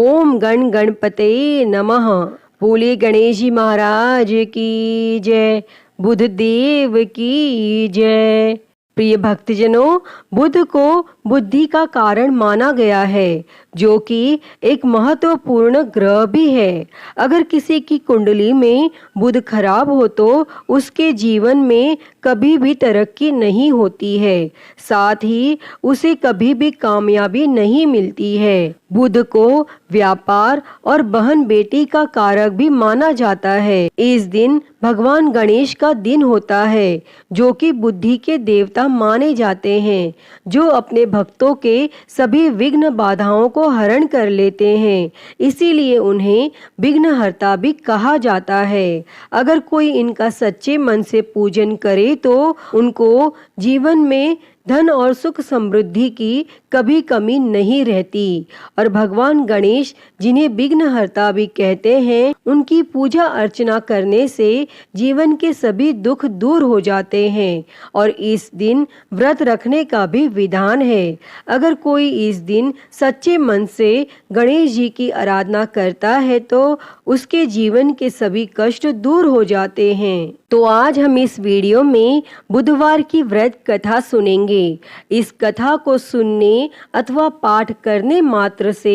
ओम गण गणपते नमः। बोले गणेश जी महाराज की जय, बुध देव की जय। प्रिय भक्तजनों, बुध को बुद्धि का कारण माना गया है, जो कि एक महत्वपूर्ण ग्रह भी है। अगर किसी की कुंडली में बुध खराब हो तो उसके जीवन में कभी भी तरक्की नहीं होती है, साथ ही उसे कभी भी कामयाबी नहीं मिलती है। बुध को व्यापार और बहन बेटी का कारक भी माना जाता है। इस दिन भगवान गणेश का दिन होता है, जो कि बुद्धि के देवता माने जाते हैं, जो अपने भक्तों के सभी विघ्न बाधाओं को हरण कर लेते हैं। इसीलिए उन्हें विघ्नहर्ता भी कहा जाता है। अगर कोई इनका सच्चे मन से पूजन करे तो उनको जीवन में धन और सुख समृद्धि की कभी कमी नहीं रहती। और भगवान गणेश, जिन्हें विघ्नहर्ता भी कहते हैं, उनकी पूजा अर्चना करने से जीवन के सभी दुख दूर हो जाते हैं। और इस दिन व्रत रखने का भी विधान है। अगर कोई इस दिन सच्चे मन से गणेश जी की आराधना करता है तो उसके जीवन के सभी कष्ट दूर हो जाते हैं। तो आज हम इस वीडियो में बुधवार की व्रत कथा सुनेंगे। इस कथा को सुनने अथवा पाठ करने मात्र से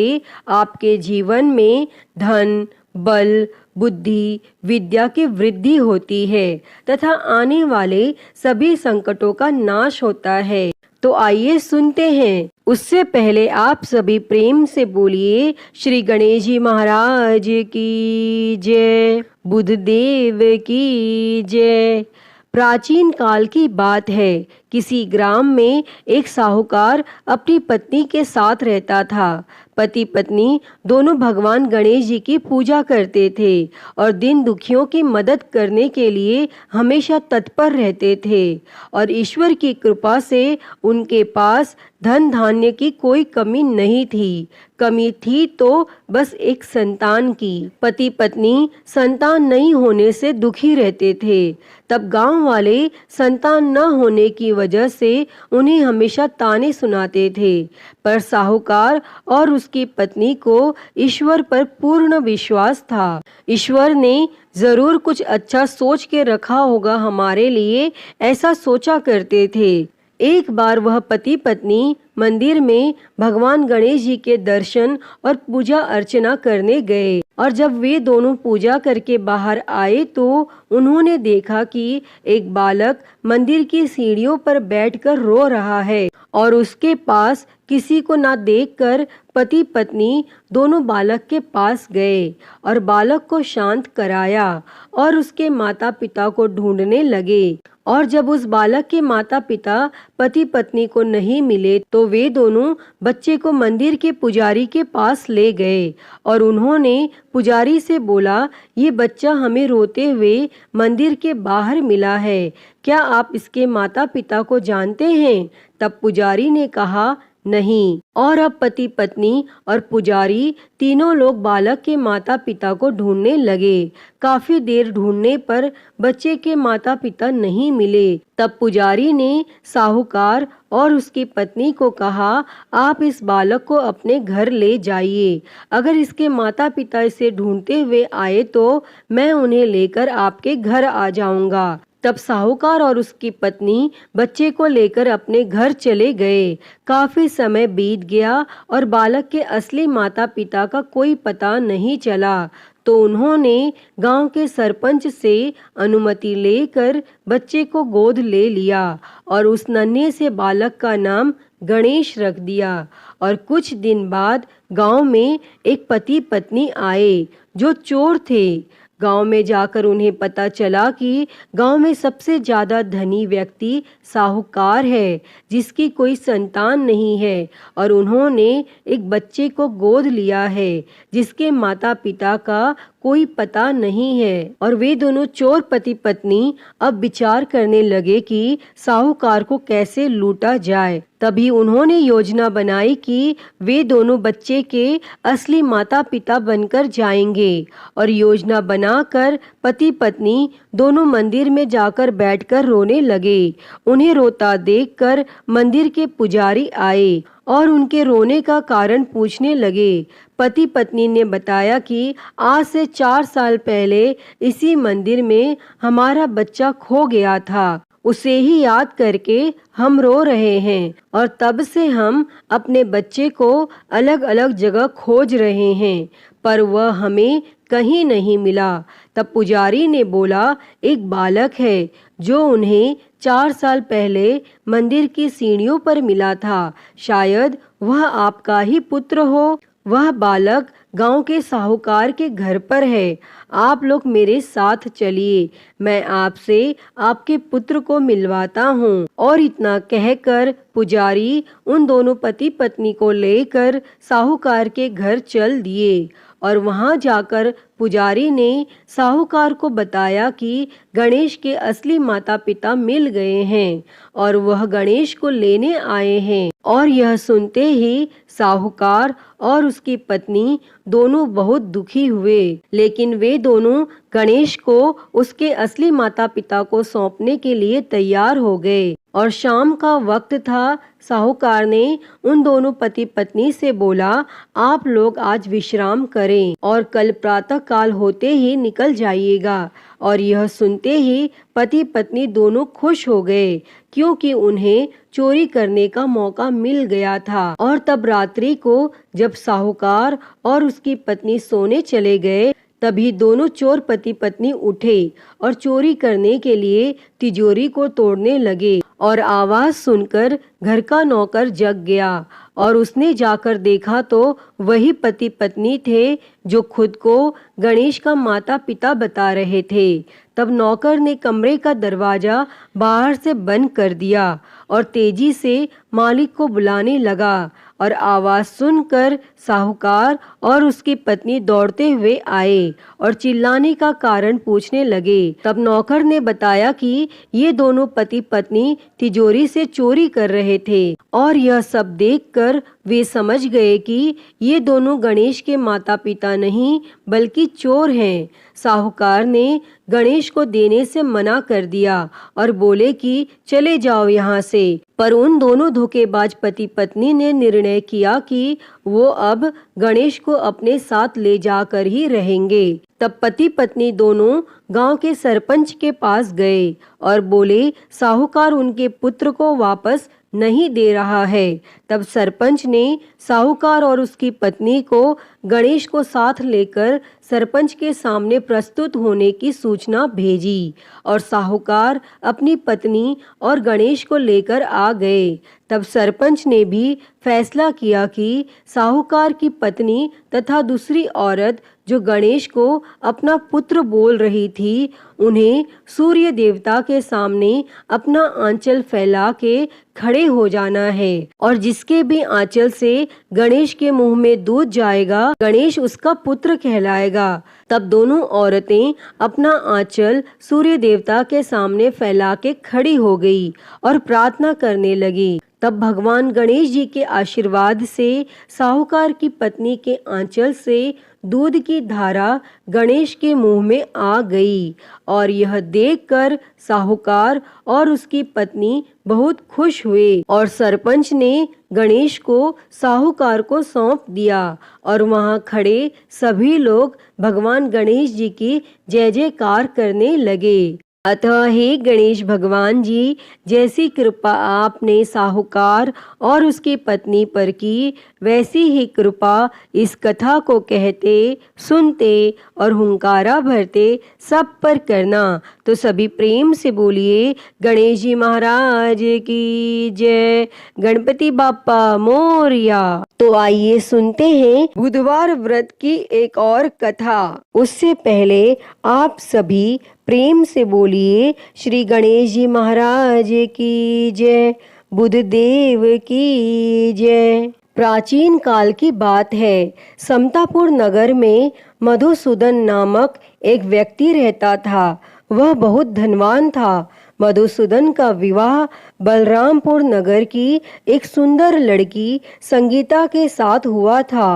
आपके जीवन में धन, बल, बुद्धि, विद्या की वृद्धि होती है तथा आने वाले सभी संकटों का नाश होता है। तो आइए सुनते हैं। उससे पहले आप सभी प्रेम से बोलिए श्री गणेश जी महाराज की जय, बुध देव की जय। प्राचीन काल की बात है। किसी ग्राम में एक साहूकार अपनी पत्नी के साथ रहता था। पति पत्नी दोनों भगवान गणेश जी की पूजा करते थे और दिन दुखियों की मदद करने के लिए हमेशा तत्पर रहते थे। और ईश्वर की कृपा से उनके पास धन धान्य की कोई कमी नहीं थी। कमी थी तो बस एक संतान की। पति पत्नी संतान नहीं होने से दुखी रहते थे। तब गांव वाले संतान न होने की वजह से उन्हें हमेशा ताने सुनाते थे। पर साहूकार और उसकी पत्नी को ईश्वर पर पूर्ण विश्वास था। ईश्वर ने जरूर कुछ अच्छा सोच के रखा होगा हमारे लिए, ऐसा सोचा करते थे। एक बार वह पति पत्नी मंदिर में भगवान गणेश जी के दर्शन और पूजा अर्चना करने गए। और जब वे दोनों पूजा करके बाहर आए तो उन्होंने देखा कि एक बालक मंदिर की सीढ़ियों पर बैठकर रो रहा है। और उसके पास किसी को ना देखकर पति पत्नी दोनों बालक के पास गए और बालक को शांत कराया और उसके माता पिता को ढूंढने लगे। और जब उस बालक के माता पिता पति पत्नी को नहीं मिले तो वे दोनों बच्चे को मंदिर के पुजारी के पास ले गए और उन्होंने पुजारी से बोला, ये बच्चा हमें रोते हुए मंदिर के बाहर मिला है, क्या आप इसके माता पिता को जानते हैं? तब पुजारी ने कहा, नहीं। और अब पति पत्नी और पुजारी तीनों लोग बालक के माता पिता को ढूंढने लगे। काफी देर ढूंढने पर बच्चे के माता पिता नहीं मिले। तब पुजारी ने साहूकार और उसकी पत्नी को कहा, आप इस बालक को अपने घर ले जाइए। अगर इसके माता पिता इसे ढूंढते हुए आए तो मैं उन्हें लेकर आपके घर आ जाऊंगा। तब साहूकार और उसकी पत्नी बच्चे को लेकर अपने घर चले गए। काफी समय बीत गया और बालक के असली माता पिता का कोई पता नहीं चला। तो उन्होंने गांव के सरपंच से अनुमति लेकर बच्चे को गोद ले लिया और उस नन्हे से बालक का नाम गणेश रख दिया। और कुछ दिन बाद गांव में एक पति पत्नी आए जो चोर थे। गांव में जाकर उन्हें पता चला कि गांव में सबसे ज्यादा धनी व्यक्ति साहूकार है, जिसकी कोई संतान नहीं है और उन्होंने एक बच्चे को गोद लिया है जिसके माता पिता का कोई पता नहीं है। और वे दोनों चोर पति पत्नी अब विचार करने लगे कि साहूकार को कैसे लूटा जाए। तभी उन्होंने योजना बनाई कि वे दोनों बच्चे के असली माता पिता बनकर जाएंगे और योजना बनाकर पति पत्नी दोनों मंदिर में जाकर बैठकर रोने लगे। उन्हें रोता देखकर मंदिर के पुजारी आए और उनके रोने का कारण पूछने लगे। पति पत्नी ने बताया कि आज से 4 साल पहले इसी मंदिर में हमारा बच्चा खो गया था, उसे ही याद करके हम रो रहे हैं और तब से हम अपने बच्चे को अलग अलग जगह खोज रहे हैं, पर वह हमें कहीं नहीं मिला। तब पुजारी ने बोला, एक बालक है जो उन्हें 4 साल पहले मंदिर की सीढ़ियों पर मिला था, शायद वह आपका ही पुत्र हो। वह बालक गांव के साहूकार के घर पर है, आप लोग मेरे साथ चलिए, मैं आपसे आपके पुत्र को मिलवाता हूँ। और इतना कहकर पुजारी उन दोनों पति पत्नी को लेकर साहूकार के घर चल दिए और वहां जाकर पुजारी ने साहूकार को बताया कि गणेश के असली माता पिता मिल गए हैं और वह गणेश को लेने आए हैं। और यह सुनते ही साहूकार और उसकी पत्नी दोनों बहुत दुखी हुए, लेकिन वे दोनों गणेश को उसके असली माता पिता को सौंपने के लिए तैयार हो गए। और शाम का वक्त था। साहूकार ने उन दोनों पति पत्नी से बोला, आप लोग आज विश्राम करें और कल प्रातः काल होते ही निकल जाइएगा। और यह सुनते ही पति पत्नी दोनों खुश हो गए, क्योंकि उन्हें चोरी करने का मौका मिल गया था। और तब रात्रि को जब साहूकार और उसकी पत्नी सोने चले गए, तभी दोनों चोर पति पत्नी उठे और चोरी करने के लिए तिजोरी को तोड़ने लगे। और आवाज सुनकर घर का नौकर जग गया और उसने जाकर देखा तो वही पति पत्नी थे जो खुद को गणेश का माता पिता बता रहे थे। तब नौकर ने कमरे का दरवाजा बाहर से बंद कर दिया और तेजी से मालिक को बुलाने लगा। और आवाज सुनकर साहूकार और उसकी पत्नी दौड़ते हुए आए और चिल्लाने का कारण पूछने लगे। तब नौकर ने बताया कि ये दोनों पति पत्नी तिजोरी से चोरी कर रहे थे। और यह सब देखकर वे समझ गए कि ये दोनों गणेश के माता पिता नहीं बल्कि चोर हैं। साहूकार ने गणेश को देने से मना कर दिया और बोले कि चले जाओ यहाँ से। पर उन दोनों धोखेबाज पति पत्नी ने निर्णय किया कि वो अब गणेश को अपने साथ ले जाकर ही रहेंगे। तब पति पत्नी दोनों गांव के सरपंच के पास गए और बोले, साहूकार उनके पुत्र को वापस नहीं दे रहा है। तब सरपंच ने साहूकार और उसकी पत्नी को गणेश को साथ लेकर सरपंच के सामने प्रस्तुत होने की सूचना भेजी और साहूकार अपनी पत्नी और गणेश को लेकर आ गए। तब सरपंच ने भी फैसला किया कि साहूकार की पत्नी तथा दूसरी औरत जो गणेश को अपना पुत्र बोल रही थी, उन्हें सूर्य देवता के सामने अपना आंचल फैला के खड़े हो जाना है और जिसके भी आंचल से गणेश के मुंह में दूध जाएगा, गणेश उसका पुत्र कहलाएगा। तब दोनों औरतें अपना आंचल सूर्य देवता के सामने फैला के खड़ी हो गई और प्रार्थना करने लगी। तब भगवान गणेश जी के आशीर्वाद से साहूकार की पत्नी के आंचल से दूध की धारा गणेश के मुंह में आ गई और यह देखकर साहूकार और उसकी पत्नी बहुत खुश हुए और सरपंच ने गणेश को साहूकार को सौंप दिया और वहां खड़े सभी लोग भगवान गणेश जी की जय जयकार करने लगे। अतः हे गणेश भगवान जी, जैसी कृपा आपने साहूकार और उसकी पत्नी पर की, वैसी ही कृपा इस कथा को कहते, सुनते और हुंकारा भरते सब पर करना। तो सभी प्रेम से बोलिए, गणेश जी महाराज की जय, गणपति बाप्पा मोरया। तो आइए सुनते हैं बुधवार व्रत की एक और कथा। उससे पहले आप सभी प्रेम से बोलिए, श्री गणेश जी महाराज की जय, बुध देव की जय। प्राचीन काल की बात है। समतापुर नगर में मधुसूदन नामक एक व्यक्ति रहता था। वह बहुत धनवान था। मधुसूदन का विवाह बलरामपुर नगर की एक सुंदर लड़की संगीता के साथ हुआ था।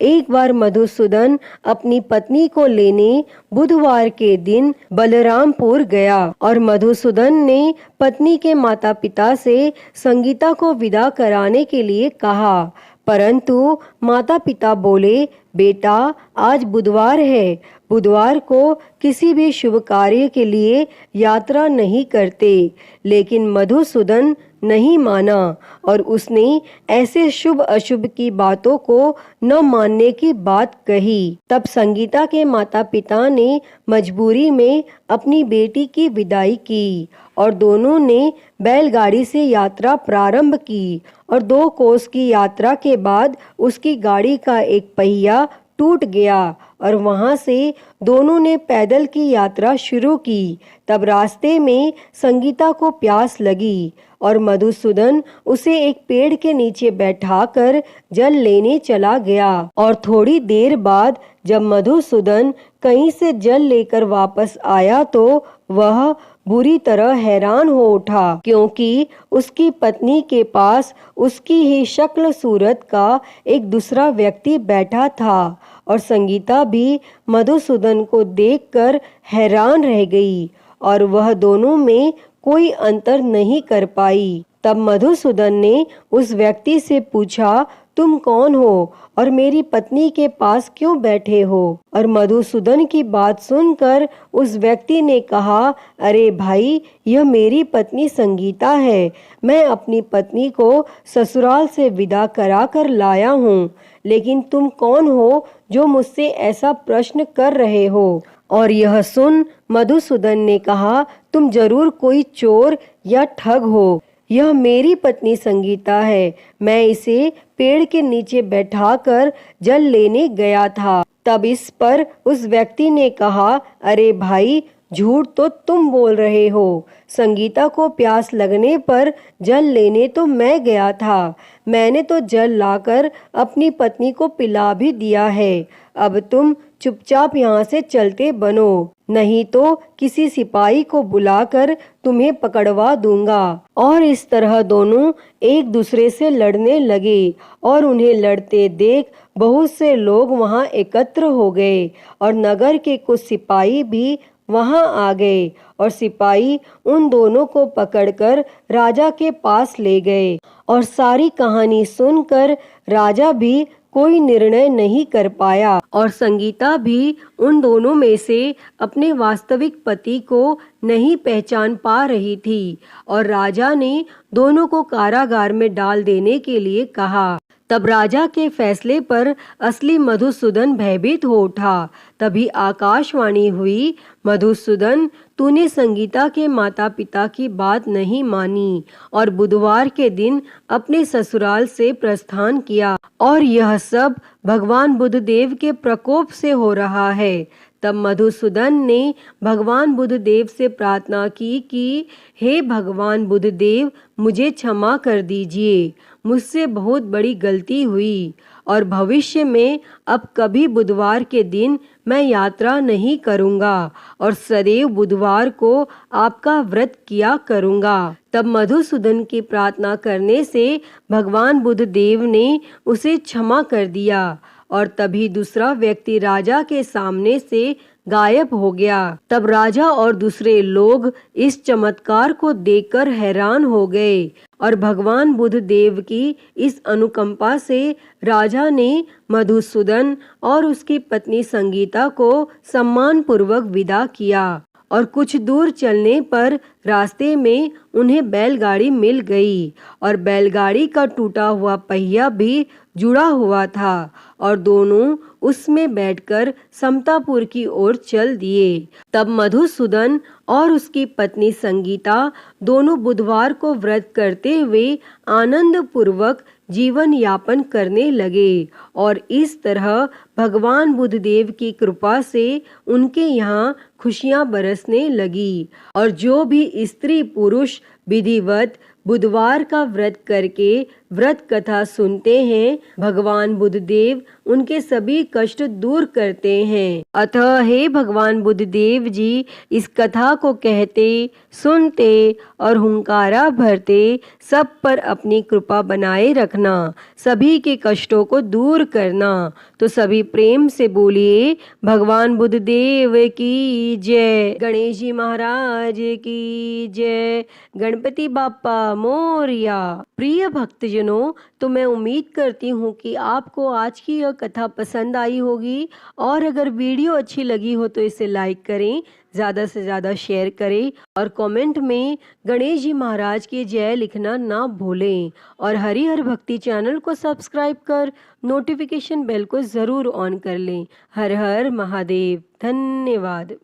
एक बार मधुसूदन अपनी पत्नी को लेने बुधवार के दिन बलरामपुर गया और मधुसूदन ने पत्नी के माता पिता से संगीता को विदा कराने के लिए कहा, परंतु माता पिता बोले, बेटा आज बुधवार है, बुधवार को किसी भी शुभ कार्य के लिए यात्रा नहीं करते। लेकिन मधुसूदन नहीं माना और उसने ऐसे शुभ अशुभ की बातों को न मानने की बात कही। तब संगीता के माता पिता ने मजबूरी में अपनी बेटी की विदाई की और दोनों ने बैलगाड़ी से यात्रा प्रारंभ की और 2 कोस की यात्रा के बाद उसकी गाड़ी का एक पहिया टूट गया और वहां से दोनों ने पैदल की यात्रा शुरू की। तब रास्ते में संगीता को प्यास लगी और मधुसूदन उसे एक पेड़ के नीचे बैठाकर जल लेने चला गया और थोड़ी देर बाद जब मधुसूदन कहीं से जल लेकर वापस आया तो वह बुरी तरह हैरान हो उठा, क्योंकि उसकी पत्नी के पास उसकी ही शक्ल सूरत का एक दूसरा व्यक्ति बैठा था और संगीता भी मधुसूदन को देखकर हैरान रह गई और वह दोनों में कोई अंतर नहीं कर पाई। तब मधुसूदन ने उस व्यक्ति से पूछा, तुम कौन हो और मेरी पत्नी के पास क्यों बैठे हो? और मधुसूदन की बात सुनकर उस व्यक्ति ने कहा, अरे भाई, यह मेरी पत्नी संगीता है। मैं अपनी पत्नी को ससुराल से विदा करा कर लाया हूँ, लेकिन तुम कौन हो जो मुझसे ऐसा प्रश्न कर रहे हो? और यह सुन मधुसूदन ने कहा, तुम जरूर कोई चोर या ठग हो। यह मेरी पत्नी संगीता है, मैं इसे पेड़ के नीचे बैठाकर जल लेने गया था। तब इस पर उस व्यक्ति ने कहा, अरे भाई, झूठ तो तुम बोल रहे हो। संगीता को प्यास लगने पर जल लेने तो मैं गया था। मैंने तो जल लाकर अपनी पत्नी को पिला भी दिया है। अब तुम चुपचाप यहाँ से चलते बनो, नहीं तो किसी सिपाही को बुलाकर तुम्हें पकड़वा दूंगा। और इस तरह दोनों एक दूसरे से लड़ने लगे और उन्हें लड़ते देख बहुत से लोग वहां एकत्र हो गए और नगर के कुछ सिपाही भी वहां आ गए और सिपाही उन दोनों को पकड़कर राजा के पास ले गए। और सारी कहानी सुनकर राजा भी कोई निर्णय नहीं कर पाया और संगीता भी उन दोनों में से अपने वास्तविक पति को नहीं पहचान पा रही थी और राजा ने दोनों को कारागार में डाल देने के लिए कहा। तब राजा के फैसले पर असली मधुसूदन भयभीत हो उठा। तभी आकाशवाणी हुई, मधुसूदन, तूने संगीता के माता पिता की बात नहीं मानी और बुधवार के दिन अपने ससुराल से प्रस्थान किया और यह सब भगवान बुद्धदेव के प्रकोप से हो रहा है। तब मधुसूदन ने भगवान बुद्धदेव से प्रार्थना की कि हे भगवान बुद्धदेव, मुझे क्षमा कर दीजिए, मुझसे बहुत बड़ी गलती हुई और भविष्य में अब कभी बुधवार के दिन मैं यात्रा नहीं करूंगा और सदैव बुधवार को आपका व्रत किया करूंगा। तब मधुसूदन की प्रार्थना करने से भगवान बुद्धदेव ने उसे क्षमा कर दिया और तभी दूसरा व्यक्ति राजा के सामने से गायब हो गया। तब राजा और दूसरे लोग इस चमत्कार को देखकर हैरान हो गए और भगवान बुद्धदेव की इस अनुकंपा से राजा ने मधुसूदन और उसकी पत्नी संगीता को सम्मान पूर्वक विदा किया और कुछ दूर चलने पर रास्ते में उन्हें बैलगाड़ी मिल गई और बैलगाड़ी का टूटा हुआ पहिया भी जुड़ा हुआ था और दोनों उसमें बैठकर समतापुर की ओर चल दिए। तब मधुसूदन और उसकी पत्नी संगीता दोनों बुधवार को व्रत करते हुए आनंद पूर्वक जीवन यापन करने लगे और इस तरह भगवान बुद्धदेव की कृपा से उनके यहाँ खुशियाँ बरसने लगी और जो भी स्त्री पुरुष विधिवत बुधवार का व्रत करके व्रत कथा सुनते हैं, भगवान बुद्धदेव उनके सभी कष्ट दूर करते हैं। अतः हे भगवान बुद्धदेव जी, इस कथा को कहते, सुनते और हुंकारा भरते सब पर अपनी कृपा बनाए रखना, सभी के कष्टों को दूर करना। तो सभी प्रेम से बोलिए भगवान बुद्धदेव की जय, गणेश जी महाराज की जय, गणपति बाप्पा मोरया। प्रिय भक्तजनों, तो मैं उम्मीद करती हूँ कि आपको आज की यह कथा पसंद आई होगी, और अगर वीडियो अच्छी लगी हो तो इसे लाइक करें, ज़्यादा से ज़्यादा शेयर करें और कमेंट में गणेश जी महाराज की जय लिखना ना भूलें। और हरिहर भक्ति चैनल को सब्सक्राइब कर नोटिफिकेशन बेल को ज़रूर ऑन कर लें। हर हर महादेव। धन्यवाद।